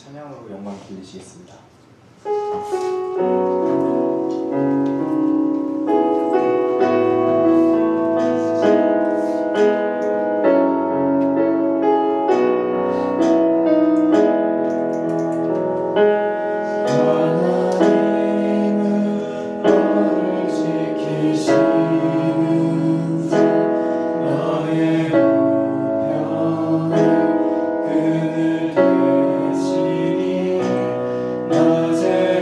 찬양으로 영광 돌리시겠습니다. 그늘 대신이 낮에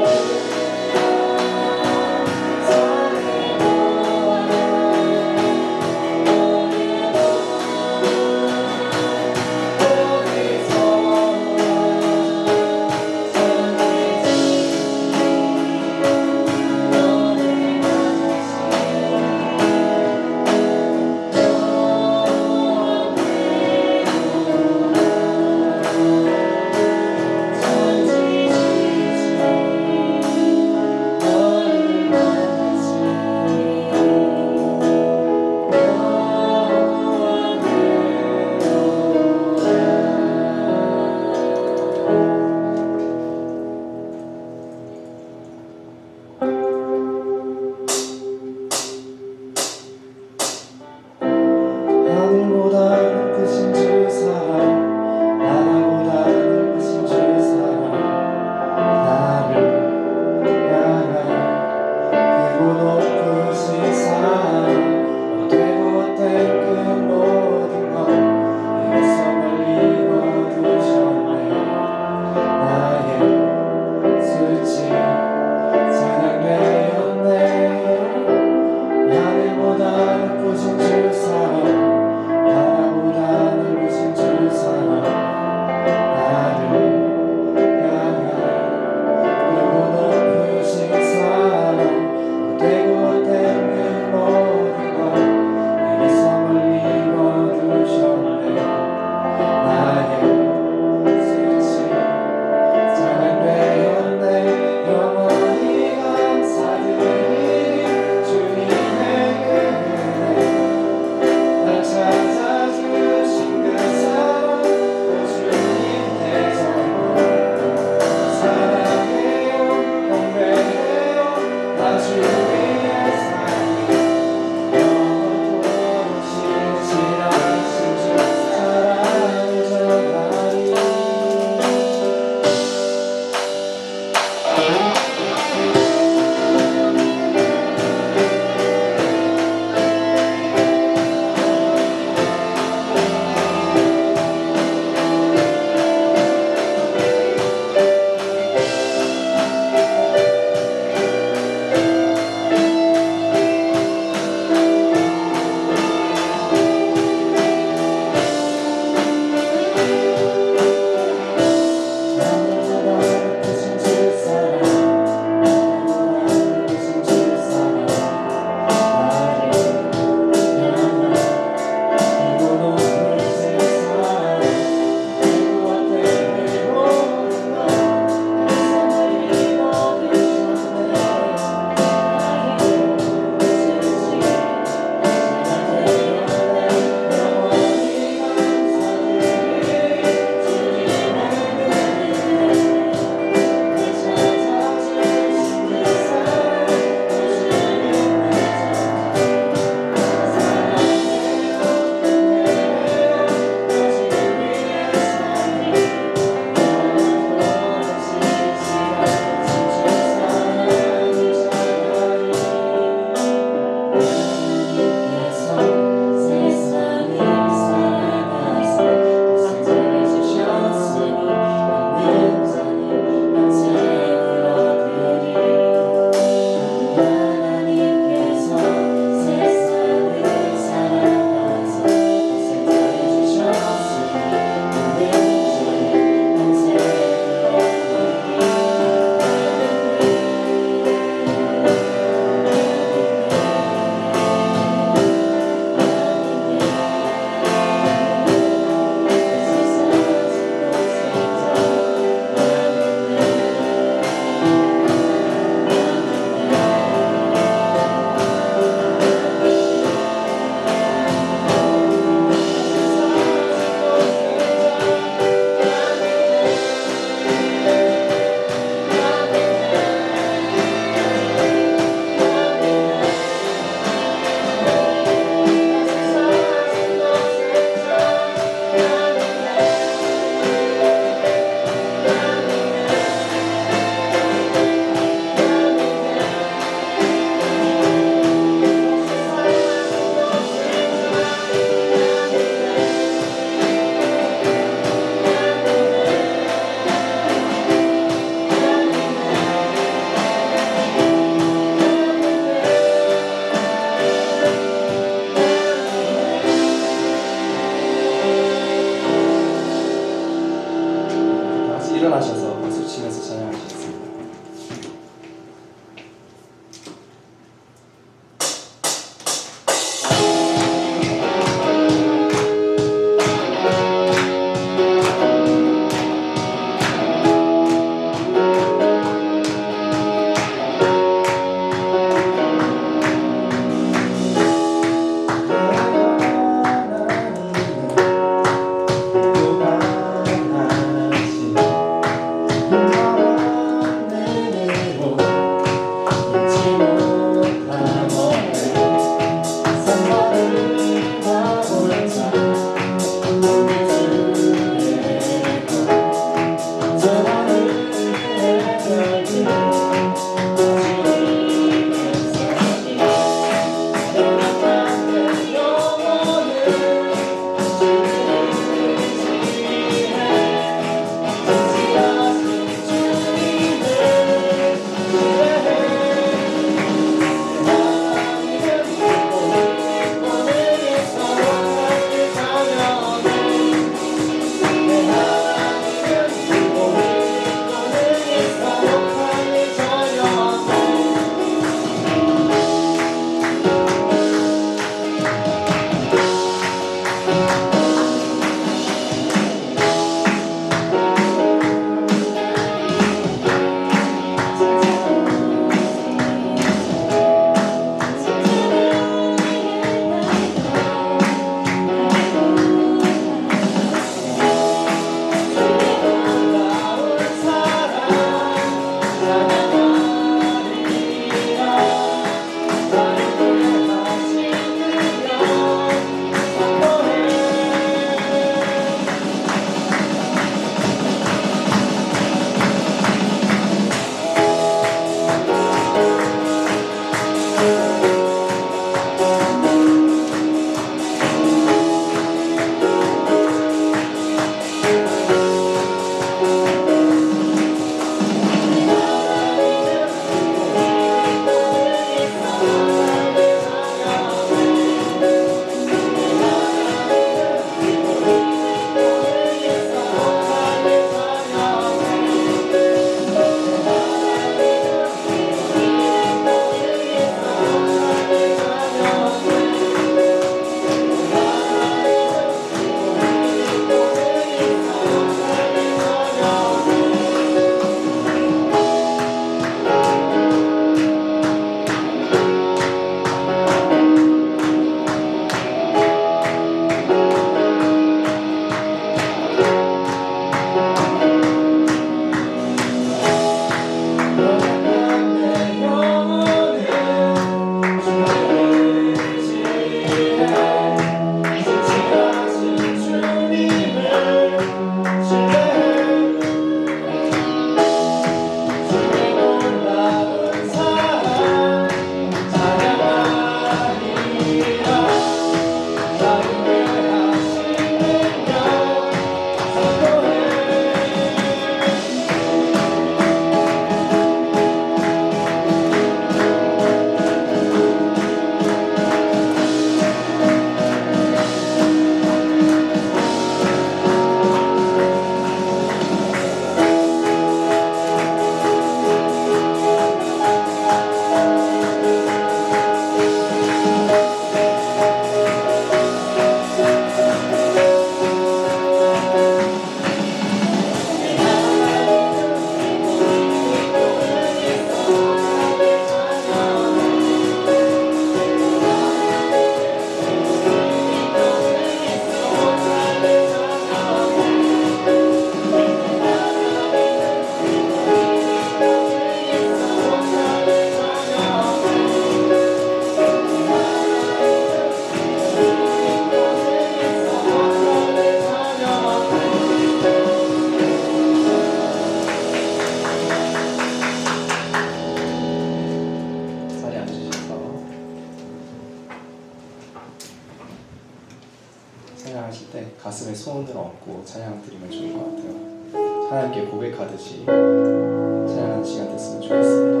찬양하실 때 가슴에 소원을 얹고 찬양 드리면 좋을 것 같아요. 하나님께 고백하듯이 찬양하는 시간 됐으면 좋겠습니다.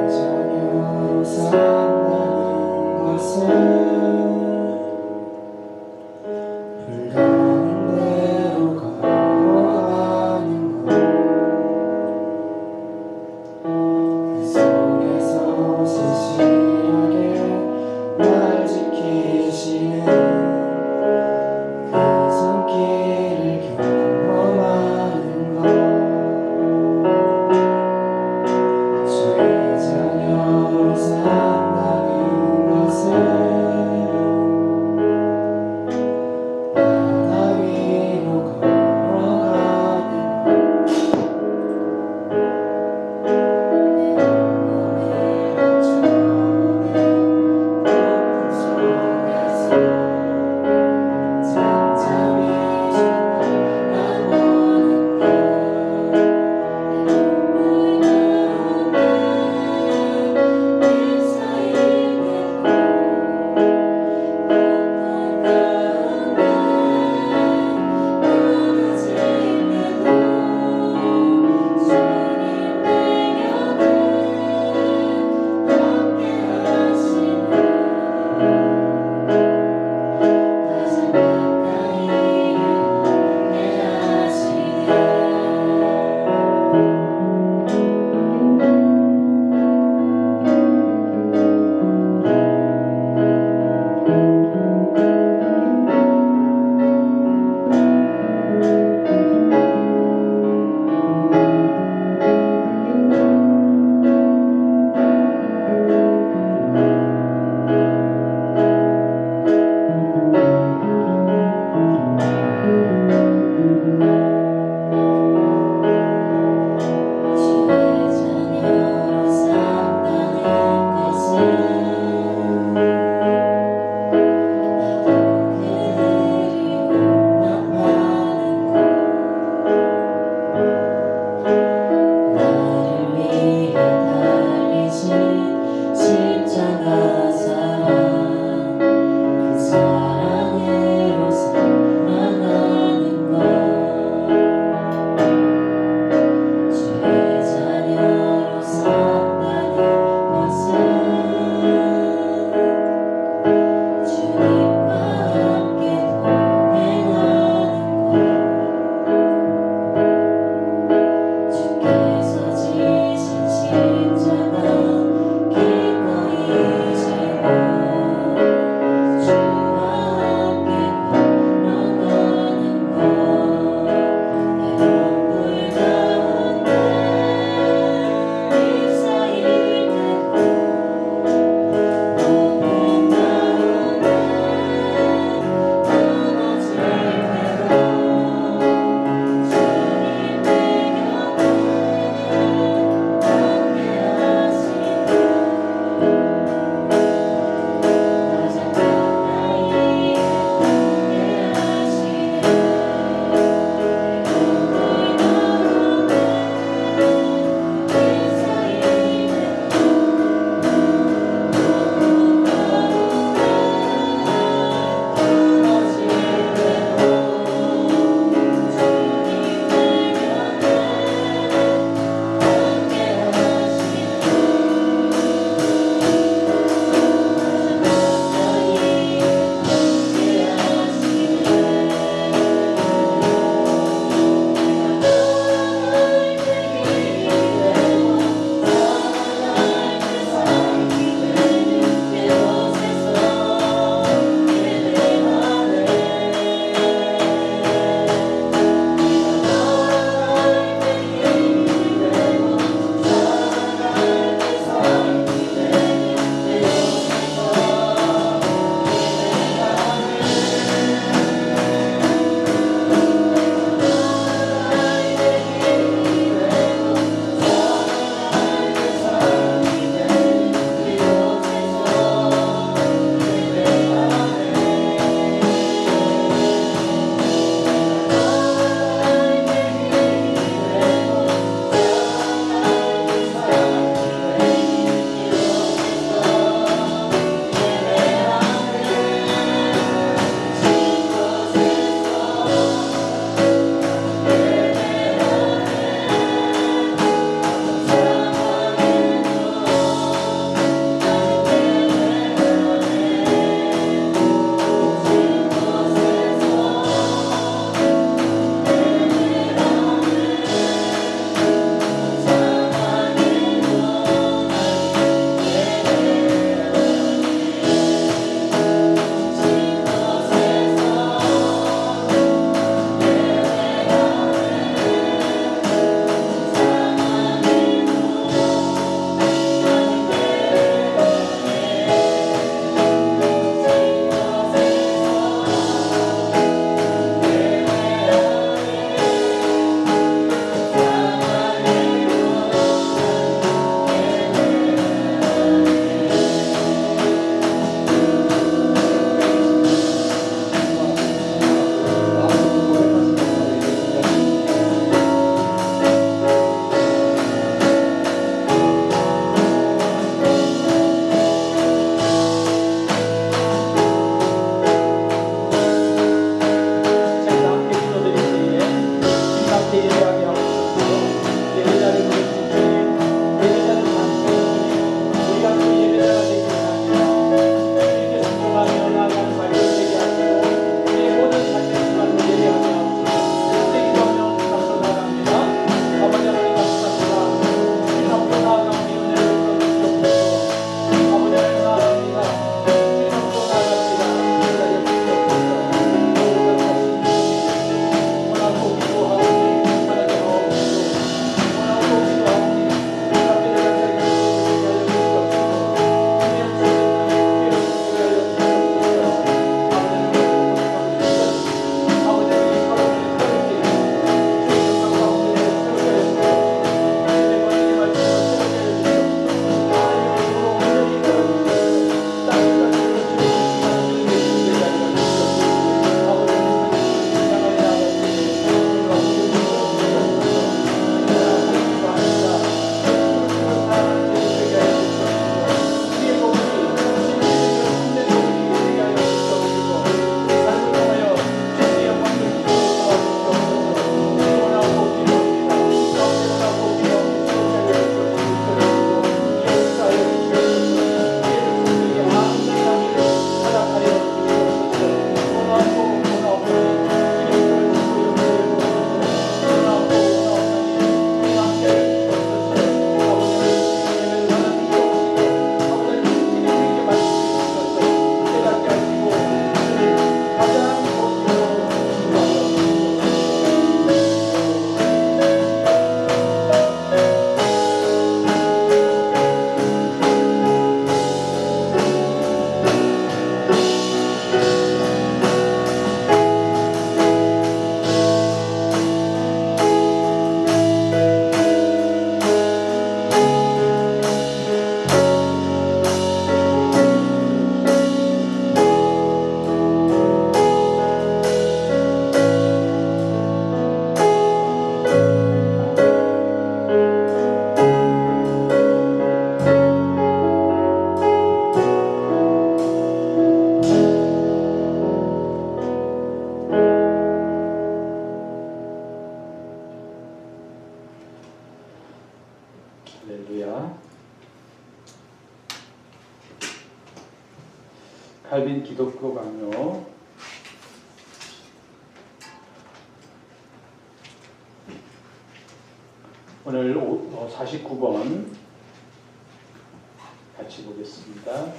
자녀 사 칼빈 기독교 강요 오늘 49번 같이 보겠습니다.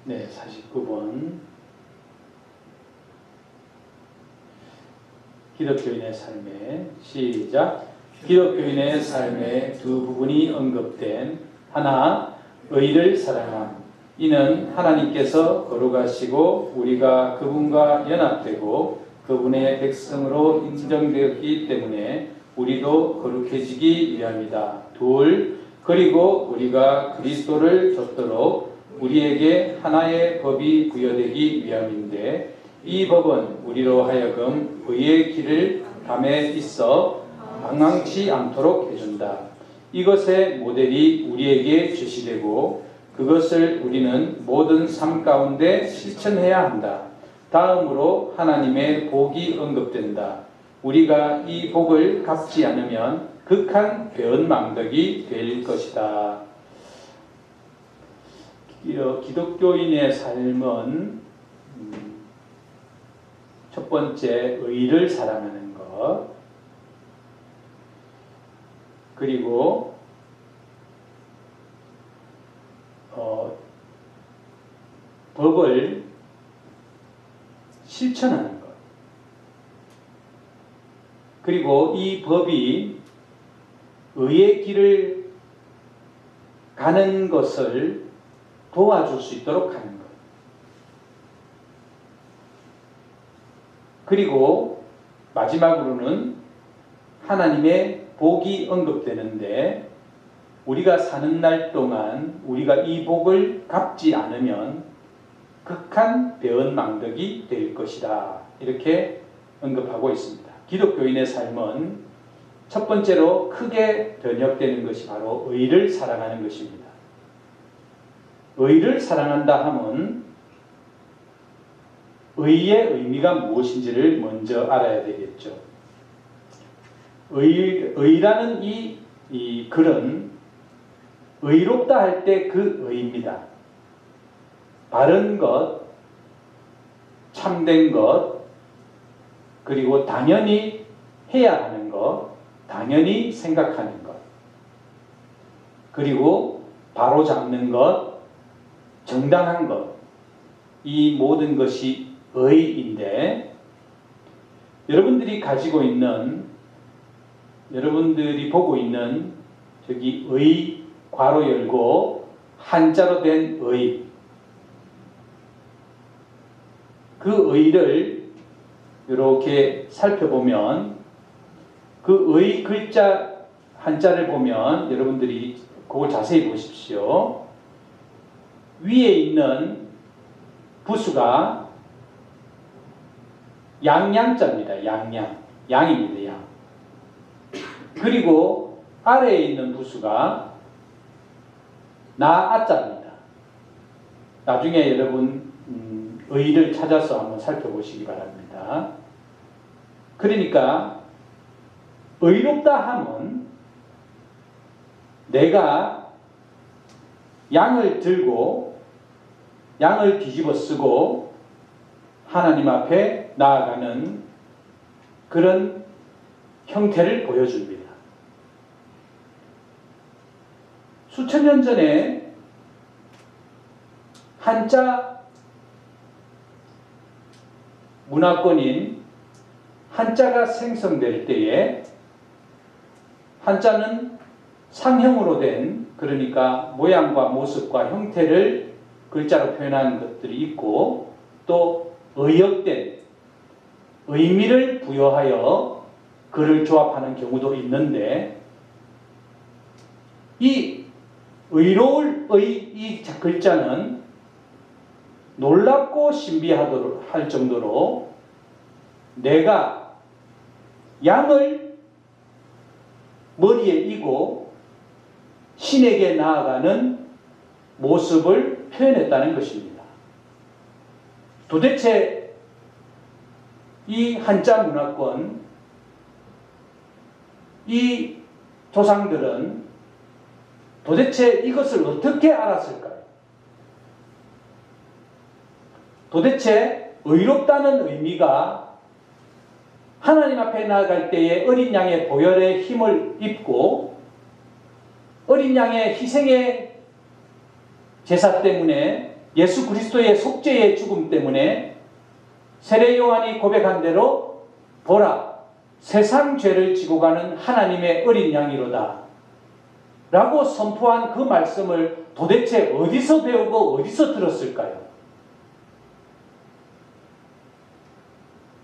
네, 49번. 기독교인의 삶에 시작. 기독교인의 삶의 두 부분이 언급된 하나, 의를 사랑함. 이는 하나님께서 거룩하시고 우리가 그분과 연합되고 그분의 백성으로 인정되었기 때문에 우리도 거룩해지기 위함이다. 둘, 그리고 우리가 그리스도를 좇도록 우리에게 하나의 법이 부여되기 위함인데 이 법은 우리로 하여금 의의 길을 감에 있어 방황치 않도록 해준다. 이것의 모델이 우리에게 제시되고 그것을 우리는 모든 삶 가운데 실천해야 한다. 다음으로 하나님의 복이 언급된다. 우리가 이 복을 갚지 않으면 극한 배은망덕이 될 것이다. 기독교인의 삶은 첫 번째 의를 사랑하는 것, 그리고 법을 실천하는 것, 그리고 이 법이 의의 길을 가는 것을 도와줄 수 있도록 하는 것. 그리고 마지막으로는 하나님의 복이 언급되는데 우리가 사는 날 동안 우리가 이 복을 갚지 않으면 극한 배은망덕이 될 것이다. 이렇게 언급하고 있습니다. 기독교인의 삶은 첫 번째로 크게 번역되는 것이 바로 의를 사랑하는 것입니다. 의를 사랑한다 하면 의의 의미가 무엇인지를 먼저 알아야 되겠죠. 의라는 이 글은 의롭다 할 때 그 의입니다. 바른 것, 참된 것, 그리고 당연히 해야 하는 것, 당연히 생각하는 것, 그리고 바로잡는 것, 정당한 것, 이 모든 것이 의인데 여러분들이 가지고 있는, 여러분들이 보고 있는 저기 의 괄호 열고 한자로 된 의, 그 의를 이렇게 살펴보면 그 의 글자 한자를 보면 여러분들이 그걸 자세히 보십시오. 위에 있는 부수가 양양자입니다. 양양. 양입니다. 양. 그리고 아래에 있는 부수가 나아자입니다. 나중에 여러분 의를 찾아서 한번 살펴보시기 바랍니다. 그러니까 의롭다 하면 내가 양을 들고 양을 뒤집어 쓰고 하나님 앞에 나아가는 그런 형태를 보여줍니다. 수천 년 전에 한자 문화권인 한자가 생성될 때에 한자는 상형으로 된, 그러니까 모양과 모습과 형태를 글자로 표현하는 것들이 있고 또 의역된 의미를 부여하여 글을 조합하는 경우도 있는데 이 의로울 이 글자는 놀랍고 신비하도록 할 정도로 내가 양을 머리에 이고 신에게 나아가는 모습을 표현했다는 것입니다. 도대체 이 한자 문화권, 이 조상들은 도대체 이것을 어떻게 알았을까요? 도대체 의롭다는 의미가 하나님 앞에 나아갈 때에 어린 양의 보혈의 힘을 입고 어린 양의 희생의 제사 때문에 예수 그리스도의 속죄의 죽음 때문에 세례 요한이 고백한 대로 보라 세상 죄를 지고 가는 하나님의 어린 양이로다 라고 선포한 그 말씀을 도대체 어디서 배우고 어디서 들었을까요?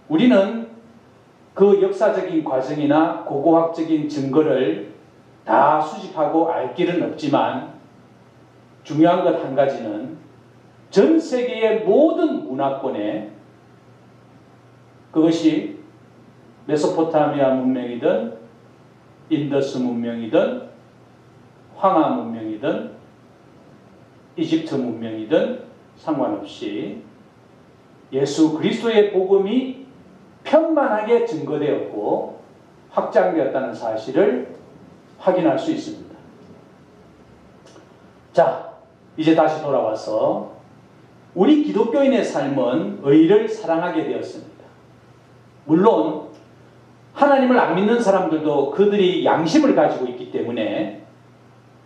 우리는 그 역사적인 과정이나 고고학적인 증거를 다 수집하고 알 길은 없지만 중요한 것 한 가지는 전 세계의 모든 문화권에 그것이 메소포타미아 문명이든 인더스 문명이든 황하 문명이든 이집트 문명이든 상관없이 예수 그리스도의 복음이 편만하게 증거되었고 확장되었다는 사실을 확인할 수 있습니다. 자, 이제 다시 돌아와서 우리 기독교인의 삶은 의를 사랑하게 되었습니다. 물론 하나님을 안 믿는 사람들도 그들이 양심을 가지고 있기 때문에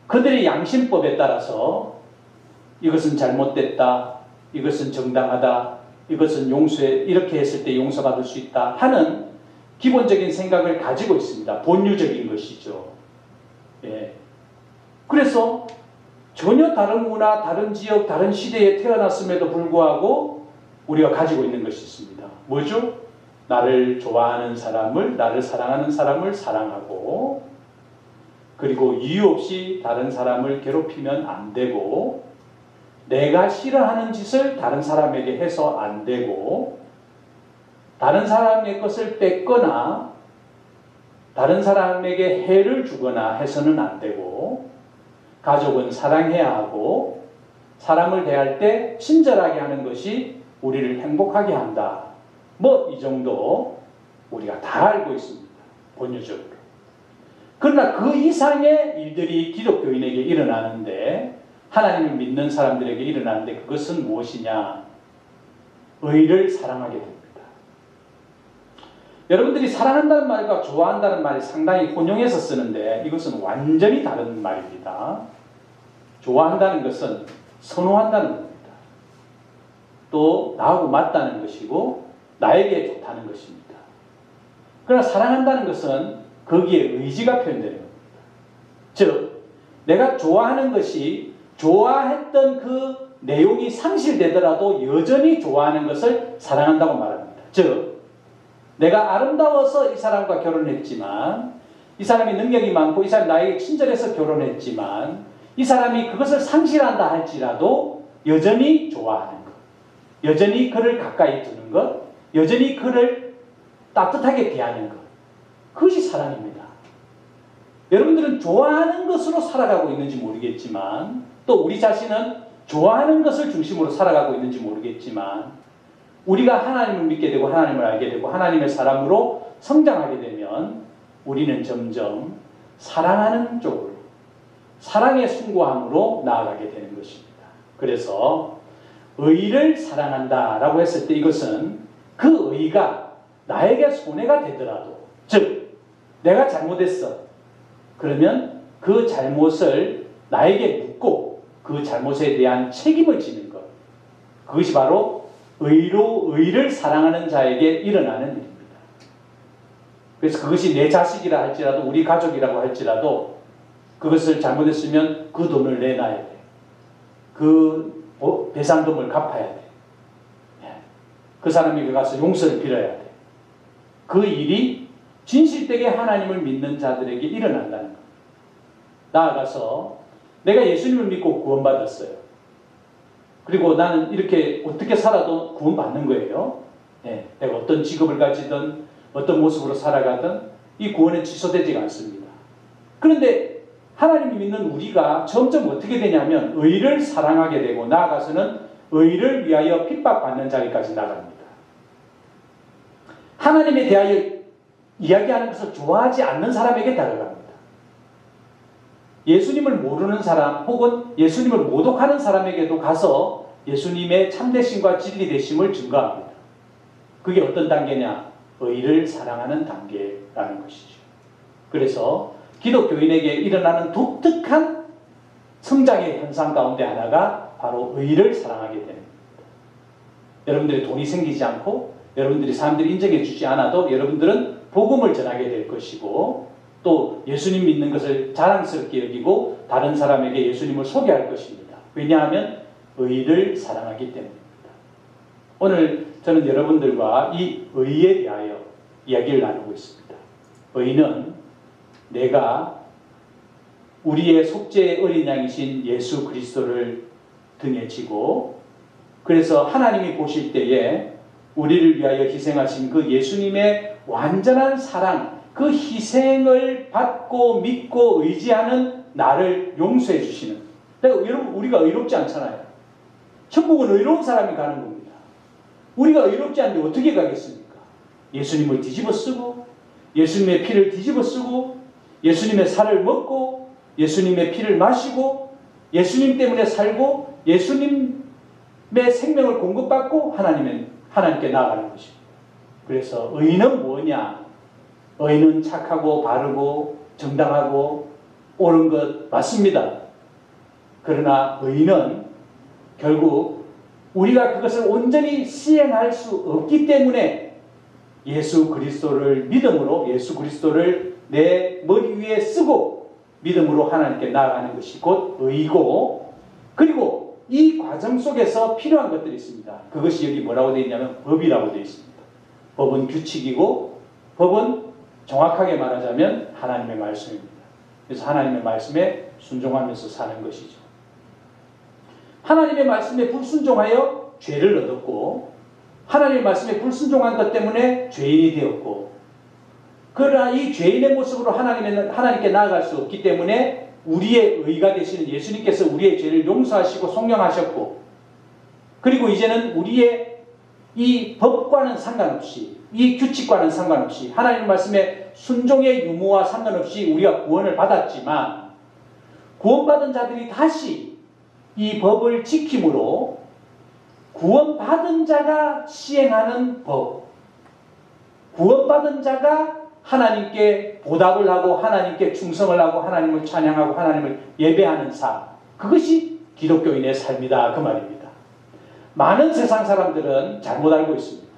그들의 양심법에 따라서 이것은 잘못됐다, 이것은 정당하다, 이것은 용서해, 이렇게 했을 때 용서받을 수 있다 하는 기본적인 생각을 가지고 있습니다. 본유적인 것이죠. 예. 그래서 전혀 다른 문화, 다른 지역, 다른 시대에 태어났음에도 불구하고 우리가 가지고 있는 것이 있습니다. 뭐죠? 나를 좋아하는 사람을, 나를 사랑하는 사람을 사랑하고, 그리고 이유 없이 다른 사람을 괴롭히면 안 되고, 내가 싫어하는 짓을 다른 사람에게 해서 안 되고, 다른 사람의 것을 뺏거나 다른 사람에게 해를 주거나 해서는 안 되고, 가족은 사랑해야 하고 사람을 대할 때 친절하게 하는 것이 우리를 행복하게 한다. 뭐 이 정도 우리가 다 알고 있습니다. 본유적으로. 그러나 그 이상의 일들이 기독교인에게 일어나는데, 하나님을 믿는 사람들에게 일어나는데 그것은 무엇이냐? 의를 사랑하게 됩니다. 여러분들이 사랑한다는 말과 좋아한다는 말이 상당히 혼용해서 쓰는데 이것은 완전히 다른 말입니다. 좋아한다는 것은 선호한다는 겁니다. 또 나하고 맞다는 것이고 나에게 좋다는 것입니다. 그러나 사랑한다는 것은 거기에 의지가 표현되는 겁니다. 즉, 내가 좋아하는 것이 좋아했던 그 내용이 상실되더라도 여전히 좋아하는 것을 사랑한다고 말합니다. 즉, 내가 아름다워서 이 사람과 결혼했지만, 이 사람이 능력이 많고 이 사람이 나에게 친절해서 결혼했지만, 이 사람이 그것을 상실한다 할지라도 여전히 좋아하는 것, 여전히 그를 가까이 두는 것, 여전히 그를 따뜻하게 대하는 것, 그것이 사랑입니다. 여러분들은 좋아하는 것으로 살아가고 있는지 모르겠지만, 또 우리 자신은 좋아하는 것을 중심으로 살아가고 있는지 모르겠지만, 우리가 하나님을 믿게 되고 하나님을 알게 되고 하나님의 사람으로 성장하게 되면 우리는 점점 사랑하는 쪽으로, 사랑의 숭고함으로 나아가게 되는 것입니다. 그래서 의를 사랑한다라고 했을 때 이것은 그 의가 나에게 손해가 되더라도, 즉 내가 잘못했어. 그러면 그 잘못을 나에게 묻고 그 잘못에 대한 책임을 지는 것, 그것이 바로 의를 사랑하는 자에게 일어나는 일입니다. 그래서 그것이 내 자식이라 할지라도 우리 가족이라고 할지라도 그것을 잘못했으면 그 돈을 내놔야 돼. 그 배상금을 갚아야 돼. 그 사람에게 가서 용서를 빌어야 돼. 그 일이 진실되게 하나님을 믿는 자들에게 일어난다는 것. 나아가서 내가 예수님을 믿고 구원받았어요. 그리고 나는 이렇게 어떻게 살아도 구원받는 거예요. 내가 어떤 직업을 가지든 어떤 모습으로 살아가든 이 구원은 취소되지가 않습니다. 그런데 하나님을 믿는 우리가 점점 어떻게 되냐면 의를 사랑하게 되고 나아가서는 의를 위하여 핍박받는 자리까지 나갑니다. 하나님에 대하여 이야기하는 것을 좋아하지 않는 사람에게 다가갑니다. 예수님을 모르는 사람 혹은 예수님을 모독하는 사람에게도 가서 예수님의 참되심과 진리되심을 증거합니다. 그게 어떤 단계냐? 의를 사랑하는 단계라는 것이죠. 그래서 기독교인에게 일어나는 독특한 성장의 현상 가운데 하나가 바로 의를 사랑하게 되는 겁니다. 여러분들이 돈이 생기지 않고 여러분들이 사람들이 인정해 주지 않아도 여러분들은 복음을 전하게 될 것이고 또 예수님 믿는 것을 자랑스럽게 여기고 다른 사람에게 예수님을 소개할 것입니다. 왜냐하면 의를 사랑하기 때문입니다. 오늘 저는 여러분들과 이 의에 대하여 이야기를 나누고 있습니다. 의는 내가 우리의 속죄의 어린 양이신 예수 그리스도를 등에 지고 그래서 하나님이 보실 때에 우리를 위하여 희생하신 그 예수님의 완전한 사랑, 그 희생을 받고 믿고 의지하는 나를 용서해 주시는. 여러분 우리가 의롭지 않잖아요. 천국은 의로운 사람이 가는 겁니다. 우리가 의롭지 않는데 어떻게 가겠습니까? 예수님을 뒤집어 쓰고 예수님의 피를 뒤집어 쓰고 예수님의 살을 먹고 예수님의 피를 마시고 예수님 때문에 살고 예수님의 생명을 공급받고 하나님께 나아가는 것입니다. 그래서 의는 뭐냐? 의는 착하고 바르고 정당하고 옳은 것 맞습니다. 그러나 의는 결국 우리가 그것을 온전히 시행할 수 없기 때문에 예수 그리스도를 믿음으로 예수 그리스도를 내 머리 위에 쓰고 믿음으로 하나님께 나아가는 것이 곧 의고 그리고 이 과정 속에서 필요한 것들이 있습니다. 그것이 여기 뭐라고 되어 있냐면 법이라고 되어 있습니다. 법은 규칙이고 법은 정확하게 말하자면 하나님의 말씀입니다. 그래서 하나님의 말씀에 순종하면서 사는 것이죠. 하나님의 말씀에 불순종하여 죄를 얻었고 하나님의 말씀에 불순종한 것 때문에 죄인이 되었고 그러나 이 죄인의 모습으로 하나님께 나아갈 수 없기 때문에 우리의 의가 되시는 예수님께서 우리의 죄를 용서하시고 속량하셨고 그리고 이제는 우리의 이 법과는 상관없이 이 규칙과는 상관없이 하나님의 말씀에 순종의 유무와 상관없이 우리가 구원을 받았지만 구원받은 자들이 다시 이 법을 지킴으로 구원받은 자가 시행하는 법 구원받은 자가 하나님께 보답을 하고 하나님께 충성을 하고 하나님을 찬양하고 하나님을 예배하는 삶 그것이 기독교인의 삶이다 그 말입니다. 많은 세상 사람들은 잘못 알고 있습니다.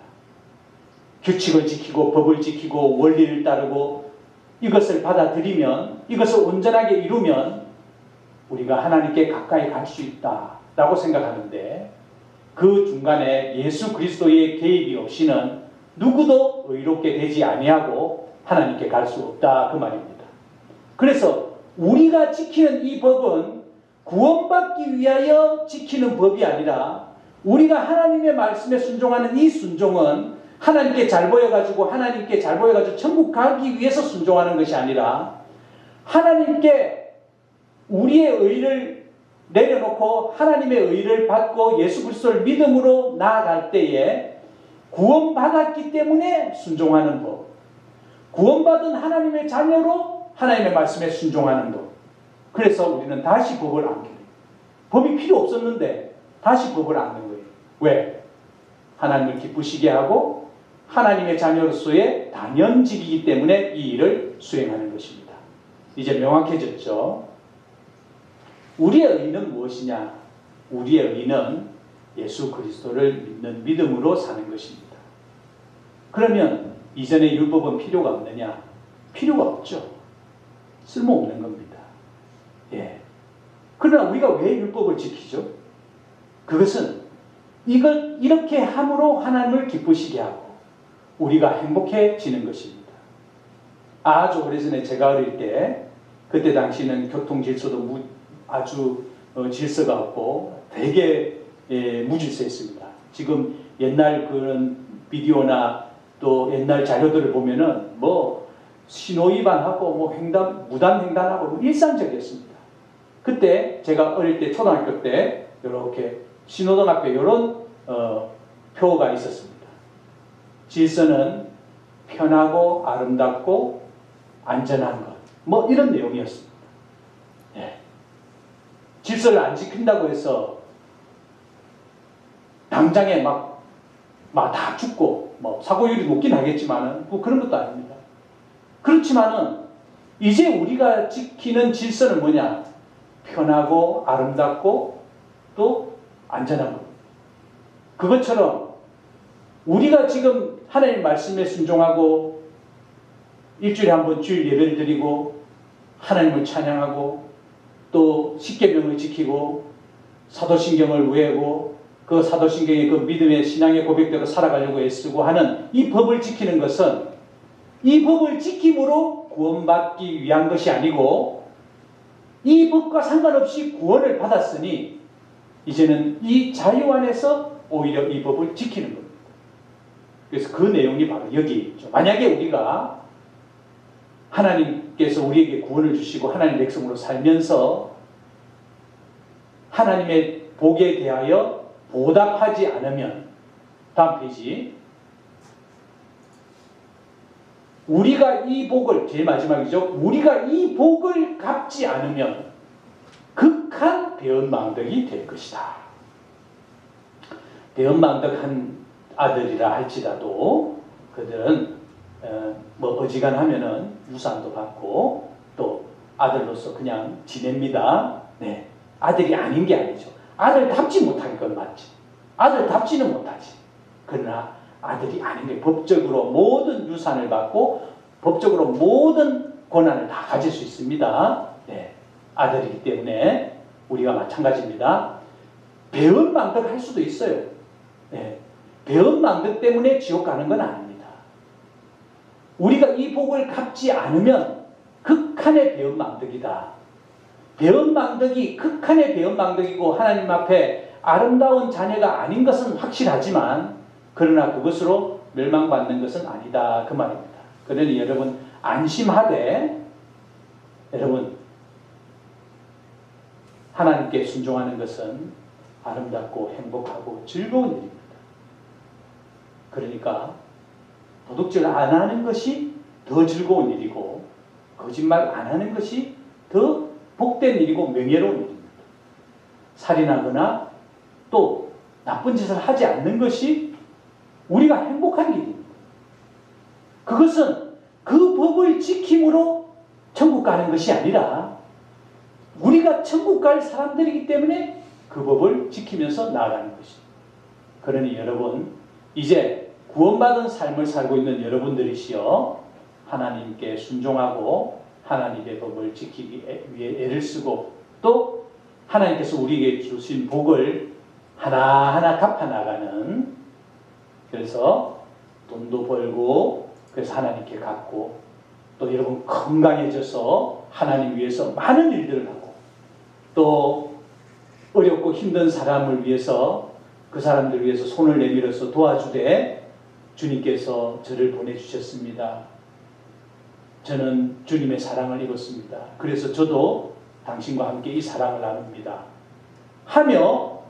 규칙을 지키고 법을 지키고 원리를 따르고 이것을 받아들이면 이것을 온전하게 이루면 우리가 하나님께 가까이 갈 수 있다라고 생각하는데 그 중간에 예수 그리스도의 개입이 없이는 누구도 의롭게 되지 아니하고 하나님께 갈 수 없다 그 말입니다. 그래서 우리가 지키는 이 법은 구원받기 위하여 지키는 법이 아니라 우리가 하나님의 말씀에 순종하는 이 순종은 하나님께 잘 보여가지고 천국 가기 위해서 순종하는 것이 아니라 하나님께 우리의 의를 내려놓고 하나님의 의를 받고 예수 그리스도를 믿음으로 나아갈 때에 구원받았기 때문에 순종하는 법 구원받은 하나님의 자녀로 하나님의 말씀에 순종하는 법 그래서 우리는 다시 법을 안게 돼요. 법이 필요 없었는데 다시 법을 안는 거예요. 왜? 하나님을 기쁘시게 하고 하나님의 자녀로서의 당연직이기 때문에 이 일을 수행하는 것입니다. 이제 명확해졌죠? 우리의 의는 무엇이냐? 우리의 의는 예수 그리스도를 믿는 믿음으로 사는 것입니다. 그러면 이전의 율법은 필요가 없느냐? 필요가 없죠. 쓸모없는 겁니다. 예. 그러나 우리가 왜 율법을 지키죠? 그것은 이걸 이렇게 함으로 하나님을 기쁘시게 하고 우리가 행복해지는 것입니다. 아주 오래전에 제가 어릴 때 그때 당시는 교통 질서도 아주 질서가 없고 되게 무질서했습니다. 지금 옛날 그런 비디오나 또 옛날 자료들을 보면은 뭐 신호 위반하고 뭐 무단 횡단하고 일상적이었습니다. 그때 제가 어릴 때 초등학교 때 이렇게 신호등 앞에 이런 표가 있었습니다. 질서는 편하고 아름답고 안전한 것. 뭐 이런 내용이었습니다. 예. 질서를 안 지킨다고 해서 당장에 막 다 죽고 뭐 사고율이 높긴 하겠지만은 뭐 그런 것도 아닙니다. 그렇지만은 이제 우리가 지키는 질서는 뭐냐? 편하고 아름답고 또 안전한 것. 그것처럼 우리가 지금 하나님 말씀에 순종하고 일주일에 한 번 주일 예배를 드리고 하나님을 찬양하고 또 십계명을 지키고 사도신경을 외우고 그 사도신경의 그 믿음의 신앙의 고백대로 살아가려고 애쓰고 하는 이 법을 지키는 것은 이 법을 지킴으로 구원받기 위한 것이 아니고 이 법과 상관없이 구원을 받았으니 이제는 이 자유 안에서 오히려 이 법을 지키는 겁니다. 그래서 그 내용이 바로 여기 있죠. 만약에 우리가 하나님께서 우리에게 구원을 주시고 하나님 백성으로 살면서 하나님의 복에 대하여 보답하지 않으면, 다음 페이지, 우리가 이 복을, 제일 마지막이죠. 우리가 이 복을 갚지 않으면 극한 배은망덕이 될 것이다. 배은망덕한 아들이라 할지라도 그들은 뭐 어지간하면은 유산도 받고 또 아들로서 그냥 지냅니다. 네, 아들이 아닌 게 아니죠. 아들답지 못한 건 맞지. 아들답지는 못하지. 그러나 아들이 아닌 게 법적으로 모든 유산을 받고 법적으로 모든 권한을 다 가질 수 있습니다. 네, 아들이기 때문에 우리가 마찬가지입니다. 배은망덕 할 수도 있어요. 네, 배은망덕 때문에 지옥 가는 건 아닙니다. 우리가 이 복을 갚지 않으면 극한의 배은망덕이다. 배은망덕이 극한의 배은망덕이고 하나님 앞에 아름다운 자녀가 아닌 것은 확실하지만 그러나 그것으로 멸망받는 것은 아니다. 그 말입니다. 그러니 여러분 안심하되 여러분 하나님께 순종하는 것은 아름답고 행복하고 즐거운 일입니다. 그러니까 도둑질 안 하는 것이 더 즐거운 일이고 거짓말 안 하는 것이 더 복된 일이고 명예로운 일입니다. 살인하거나 또 나쁜 짓을 하지 않는 것이 우리가 행복한 일입니다. 그것은 그 법을 지킴으로 천국 가는 것이 아니라 우리가 천국 갈 사람들이기 때문에 그 법을 지키면서 나아가는 것입니다. 그러니 여러분 이제 구원받은 삶을 살고 있는 여러분들이시여 하나님께 순종하고 하나님의 법을 지키기 위해 애를 쓰고 또 하나님께서 우리에게 주신 복을 하나하나 갚아나가는, 그래서 돈도 벌고 그래서 하나님께 갚고 또 여러분 건강해져서 하나님 위해서 많은 일들을 하고 또 어렵고 힘든 사람을 위해서 그 사람들 위해서 손을 내밀어서 도와주되 주님께서 저를 보내주셨습니다. 저는 주님의 사랑을 입었습니다. 그래서 저도 당신과 함께 이 사랑을 나눕니다. 하며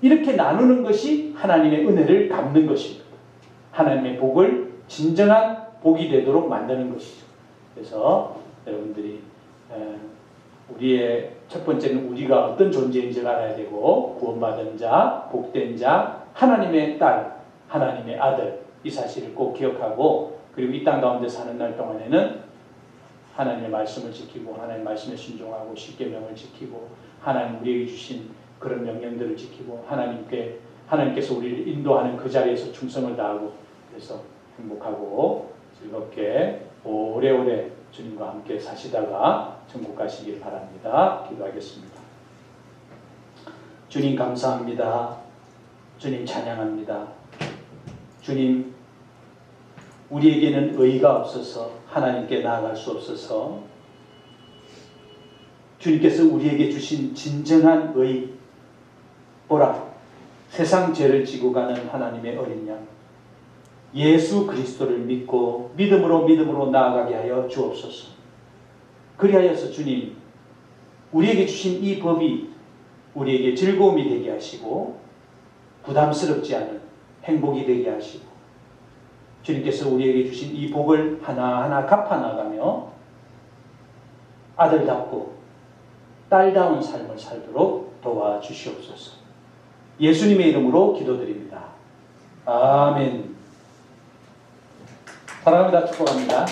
이렇게 나누는 것이 하나님의 은혜를 갚는 것입니다. 하나님의 복을 진정한 복이 되도록 만드는 것이죠. 그래서 여러분들이 우리의 첫 번째는 우리가 어떤 존재인지를 알아야 되고 구원받은 자, 복된 자, 하나님의 딸, 하나님의 아들 이 사실을 꼭 기억하고 그리고 이 땅 가운데 사는 날 동안에는 하나님의 말씀을 지키고 하나님의 말씀에 순종하고 십계명을 지키고 하나님 우리에게 주신 그런 명령들을 지키고 하나님께서 우리를 인도하는 그 자리에서 충성을 다하고 그래서 행복하고 즐겁게 오래오래 주님과 함께 사시다가 천국 가시길 바랍니다. 기도하겠습니다. 주님 감사합니다. 주님 찬양합니다. 주님 우리에게는 의의가 없어서 하나님께 나아갈 수 없어서 주님께서 우리에게 주신 진정한 의의, 보라 세상 죄를 지고 가는 하나님의 어린 양 예수 그리스도를 믿고 믿음으로 나아가게 하여 주옵소서. 그리하여서 주님 우리에게 주신 이 법이 우리에게 즐거움이 되게 하시고 부담스럽지 않은 행복이 되게 하시고 주님께서 우리에게 주신 이 복을 하나하나 갚아나가며 아들답고 딸다운 삶을 살도록 도와주시옵소서. 예수님의 이름으로 기도드립니다. 아멘. 사랑합니다. 축복합니다.